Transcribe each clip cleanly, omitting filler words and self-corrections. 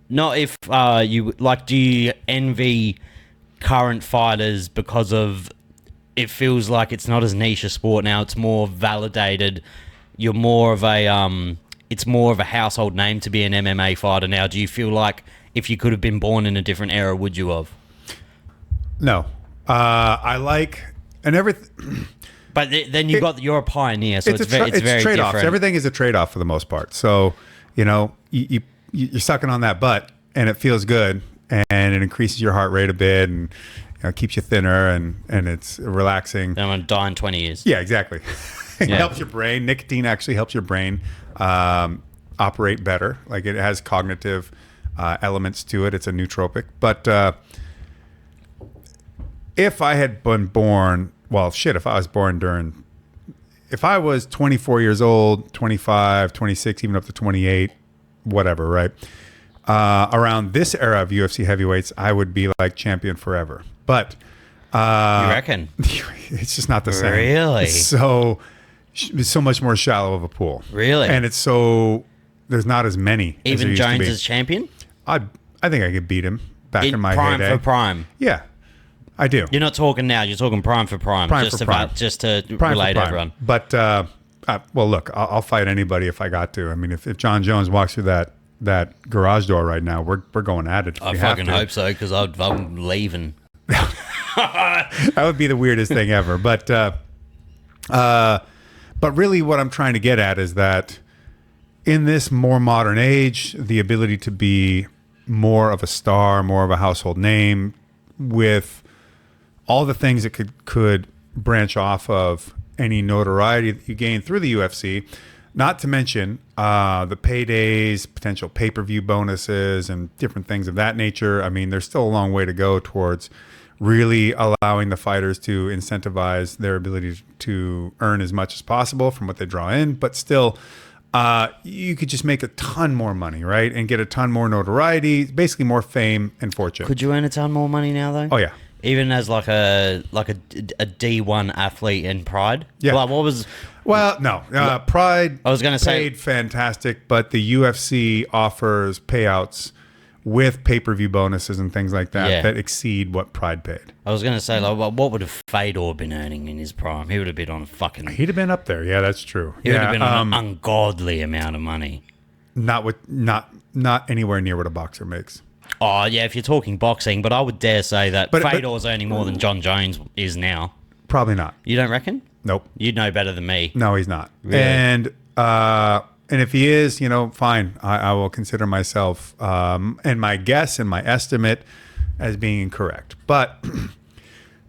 Not if you like. Do you envy current fighters because of it feels like it's not as niche a sport now? It's more validated. You're more of a it's more of a household name to be an MMA fighter now. Do you feel like if you could have been born in a different era, would you have? No, I like and everything. But then you're a pioneer, so it's very trade-offs. different. Everything is a trade-off for the most part. So, you're sucking on that butt, and it feels good, and it increases your heart rate a bit, and keeps you thinner, and it's relaxing. I'm gonna die in 20 years. Yeah, exactly. It helps your brain. Nicotine actually helps your brain operate better. Like it has cognitive elements to it. It's a nootropic. But if I had been born, if I was 24 years old, 25, 26, even up to 28, whatever, right? Around this era of UFC heavyweights, I would be like champion forever. But you reckon? It's just not the same. Really? It's so much more shallow of a pool. Really? And there's not as many. Even Jones is champion? I think I could beat him back in my prime heyday. for prime. Yeah, I do. You're not talking now. You're talking prime for prime. Just to relate everyone. But look, I'll fight anybody if I got to. I mean, if John Jones walks through that garage door right now, we're going at it. I fucking hope so, because I'm leaving. That would be the weirdest thing ever. But really, what I'm trying to get at is that in this more modern age, the ability to be more of a star, more of a household name, with all the things that could branch off of any notoriety that you gain through the UFC, not to mention the paydays, potential pay-per-view bonuses, and different things of that nature. I mean, there's still a long way to go towards really allowing the fighters to incentivize their ability to earn as much as possible from what they draw in. But still, you could just make a ton more money, right? And get a ton more notoriety, basically more fame and fortune. Could you earn a ton more money now, though? Oh, yeah. Even as like a D1 athlete in Pride? Yeah. Like what was... Well, no. Pride I was gonna say paid fantastic, but the UFC offers payouts with pay-per-view bonuses and things like that that exceed what Pride paid. I was going to say, like, what would have Fedor been earning in his prime? He would have been on a fucking... He'd have been up there. Yeah, that's true. He would have been on an ungodly amount of money. Not anywhere near what a boxer makes. Oh, yeah, if you're talking boxing, but I would dare say that Fedor's earning more than John Jones is now. Probably not. You don't reckon? Nope. You'd know better than me. No, he's not. Really? And if he is, fine. I will consider myself and my guess and my estimate as being incorrect. But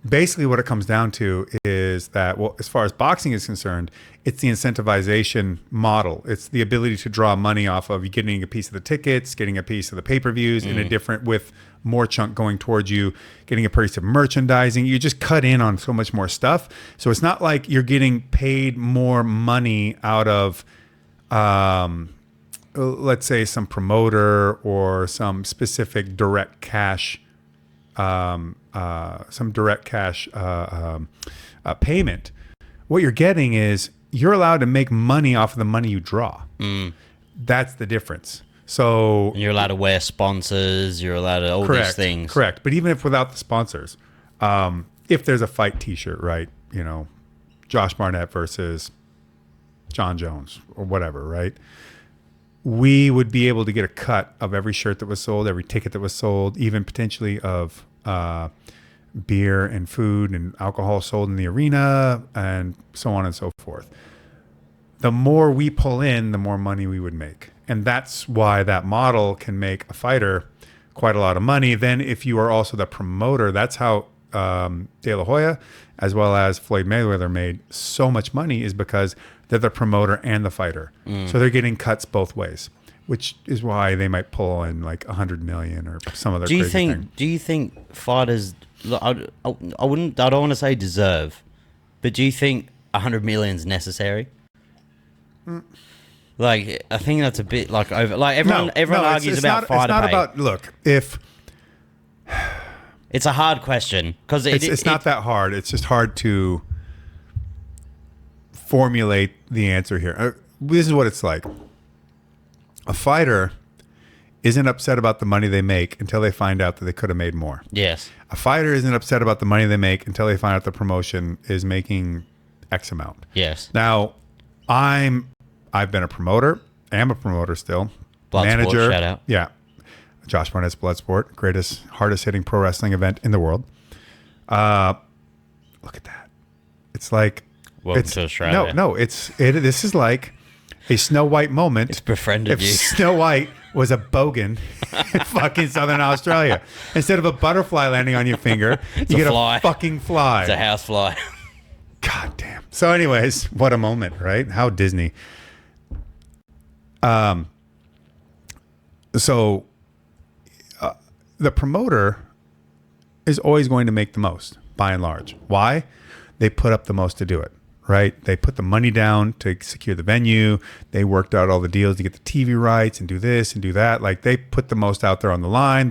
basically what it comes down to is that, well, as far as boxing is concerned, it's the incentivization model. It's the ability to draw money off of you getting a piece of the tickets, getting a piece of the pay-per-views in a different, with more chunk going towards you, getting a piece of merchandising. You just cut in on so much more stuff. So it's not like you're getting paid more money out of, let's say, some promoter or some specific direct cash payment. What you're getting is you're allowed to make money off of the money you draw. That's the difference. So and you're allowed to wear sponsors. You're allowed to all these things. Correct. But even if without the sponsors, if there's a fight T-shirt, right? Josh Barnett versus John Jones or whatever, right? We would be able to get a cut of every shirt that was sold, every ticket that was sold, even potentially of beer and food and alcohol sold in the arena, and so on and so forth. The more we pull in, the more money we would make. And that's why that model can make a fighter quite a lot of money. Then if you are also the promoter, that's how De La Hoya as well as Floyd Mayweather made so much money, is because they're the promoter and the fighter. So they're getting cuts both ways, which is why they might pull in like 100 million or some other crazy thing. Do you think fighters, I don't want to say deserve, but do you think 100 million is necessary? Like, I think that's a bit like over. Like everyone argues about fighter pay. It's not about, look, if it's a hard question because it's not that hard. It's just hard to formulate the answer here. This is what it's like. A fighter isn't upset about the money they make until they find out that they could have made more. Yes. A fighter isn't upset about the money they make until they find out the promotion is making X amount. Yes. Now, I've been a promoter. I am a promoter still. Bloodsport, Manager. shout out. Yeah. Josh Barnett's Bloodsport, greatest, hardest hitting pro wrestling event in the world. Look at that. It's like Welcome to Australia. This is like a Snow White moment. It's befriended if you. Snow White was a bogan in fucking Southern Australia. Instead of a butterfly landing on your finger, you get fly. a fucking fly. It's a housefly. God damn. So anyways, what a moment, right? How Disney. So the promoter is always going to make the most, by and large. Why? They put up the most to do it, right? They put the money down to secure the venue. They worked out all the deals to get the TV rights and do this and do that. Like, they put the most out there on the line.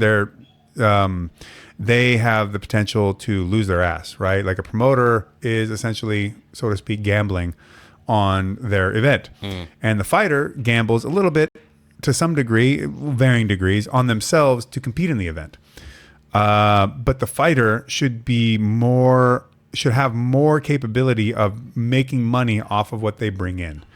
They have the potential to lose their ass, right? Like, a promoter is essentially, so to speak, gambling on their event. And the fighter gambles a little bit, to some degree, varying degrees, on themselves to compete in the event. But the fighter should have more capability of making money off of what they bring in.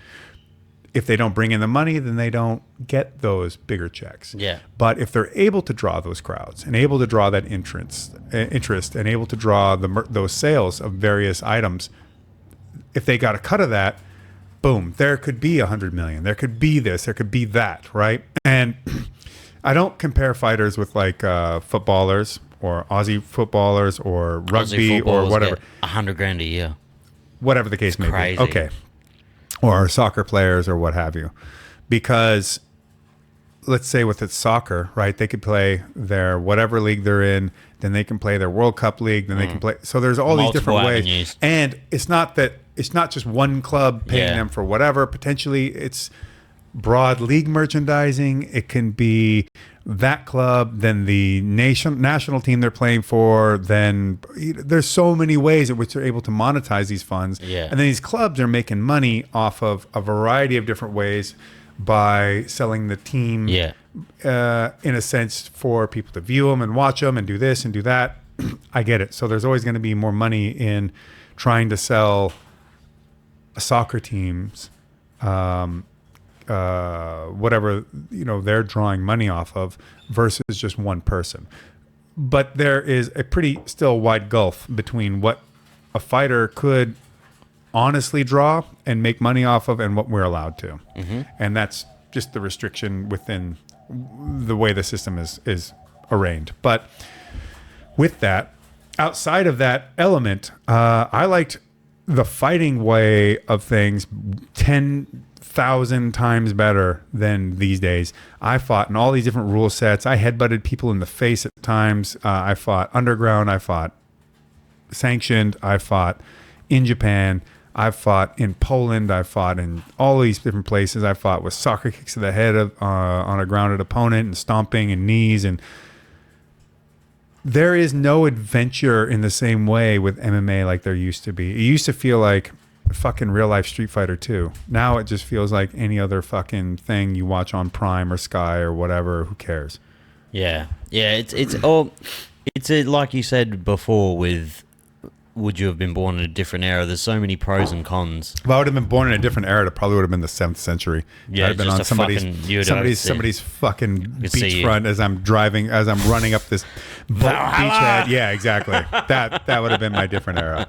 If they don't bring in the money, then they don't get those bigger checks. Yeah. But if they're able to draw those crowds and able to draw that interest and able to draw those sales of various items, if they got a cut of that, boom, there could be 100 million. There could be this, there could be that, right? And I don't compare fighters with like footballers or Aussie footballers or rugby or whatever. 100 grand a year. Whatever the case may crazy. be. Okay. Or soccer players or what have you. Because let's say with it's soccer, right? They could play their whatever league they're in, then they can play their World Cup league, then they can play. So there's all these different ways. Avenues. And it's not just one club paying them for whatever. Potentially it's broad league merchandising. It can be that club, then the national team they're playing for, then there's so many ways in which they're able to monetize these funds. Yeah. And then these clubs are making money off of a variety of different ways by selling the team in a sense for people to view them and watch them and do this and do that. I get it. So there's always going to be more money in trying to sell soccer teams, whatever they're drawing money off of versus just one person. But there is a pretty still wide gulf between what a fighter could honestly draw and make money off of and what we're allowed to. And that's just the restriction within the way the system is arranged. But with that, outside of that element, I liked the fighting way of things 10,000 times better than these days. I fought in all these different rule sets. I headbutted people in the face at times. I fought underground. I fought sanctioned. I fought in Japan. I fought in Poland. I fought in all these different places. I fought with soccer kicks to the head on a grounded opponent and stomping and knees. And there is no adventure in the same way with MMA like there used to be. It used to feel like fucking real life Street Fighter 2. Now it just feels like any other fucking thing you watch on Prime or Sky or whatever. Who cares? Yeah. It's like you said before with would you have been born in a different era? There's so many pros and cons. If I would have been born in a different era, it probably would have been the 7th century. Yeah, I'd have been on somebody's fucking beachfront as I'm running up this beachhead. Yeah, exactly. That would have been my different era.